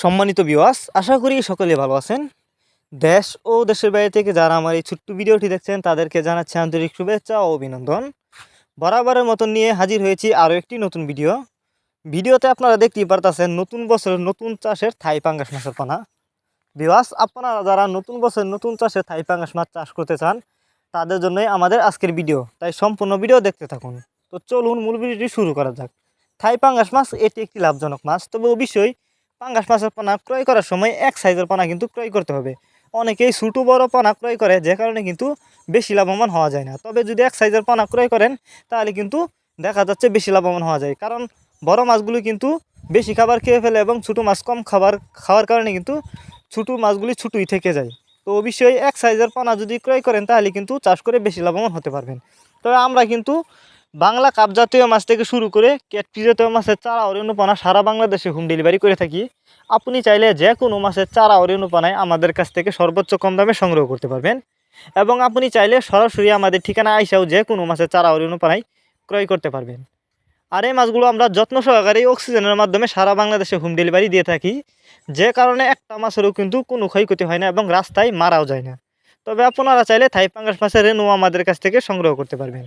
সম্মানিত ভিউয়ার্স, আশা করি সকলে ভালো আছেন। দেশ ও দেশের বাইরে থেকে যারা আমার এই ছোট্ট ভিডিওটি দেখছেন তাদেরকে জানাচ্ছি আন্তরিক শুভেচ্ছা ও অভিনন্দন। বরাবরের মতন নিয়ে হাজির হয়েছি আরও একটি নতুন ভিডিওতে আপনারা দেখতেই পারতেছেন নতুন বছরের নতুন চাষের থাই পাঙ্গাস মাছের পোনা। ভিউয়ার্স, আপনারা যারা নতুন বছরের নতুন চাষের থাই পাঙ্গাস মাছ চাষ করতে চান তাদের জন্যই আমাদের আজকের ভিডিও, তাই সম্পূর্ণ ভিডিও দেখতে থাকুন। তো চলুন মূল ভিডিওটি শুরু করা যাক। থাই পাঙ্গাস মাছ এটি একটি লাভজনক মাছ, তবে অবশ্যই পাঙ্গাস মাছের পোনা ক্রয় করার সময় এক সাইজের পোনা কিন্তু ক্রয় করতে হবে। অনেকেই ছোটো বড় পোনা ক্রয় করে, যে কারণে কিন্তু বেশি লাভবান হওয়া যায় না। তবে যদি এক সাইজের পোনা ক্রয় করেন তাহলে কিন্তু দেখা যাচ্ছে বেশি লাভবান হওয়া যায়, কারণ বড় মাছগুলি কিন্তু বেশি খাবার খেয়ে ফেলে এবং ছোটো মাছ কম খাওয়ার কারণে কিন্তু ছোটো মাছগুলি ছোটোই থেকে যায়। তো অবশ্যই এক সাইজের পোনা যদি ক্রয় করেন তাহলে কিন্তু চাষ করে বেশি লাভবান হতে পারবেন। তবে আমরা কিন্তু বাংলা কাপ জাতীয় মাছ থেকে শুরু করে ক্যাটফিশ জাতীয় মাছের চারা অরণ্য পোনা সারা বাংলাদেশে হোম ডেলিভারি করে থাকি। আপনি চাইলে যে কোনো মাছের চারা অরণ্য পোনায় আমাদের কাছ থেকে সর্বোচ্চ কম দামে সংগ্রহ করতে পারবেন, এবং আপনি চাইলে সরাসরি আমাদের ঠিকানা আইসাও যে কোনো মাছের চারা অরণ্য পোনায় ক্রয় করতে পারবেন। আর এই মাছগুলো আমরা যত্ন সহকারে অক্সিজেনের মাধ্যমে সারা বাংলাদেশে হোম ডেলিভারি দিয়ে থাকি, যে কারণে একটা মাছেরও কিন্তু কোনো ক্ষয়ক্ষতি হয় না এবং রাস্তায় মারাও যায় না। তবে আপনারা চাইলে থাই পাঙ্গাস মাছের রেণু আমাদের কাছ থেকে সংগ্রহ করতে পারবেন।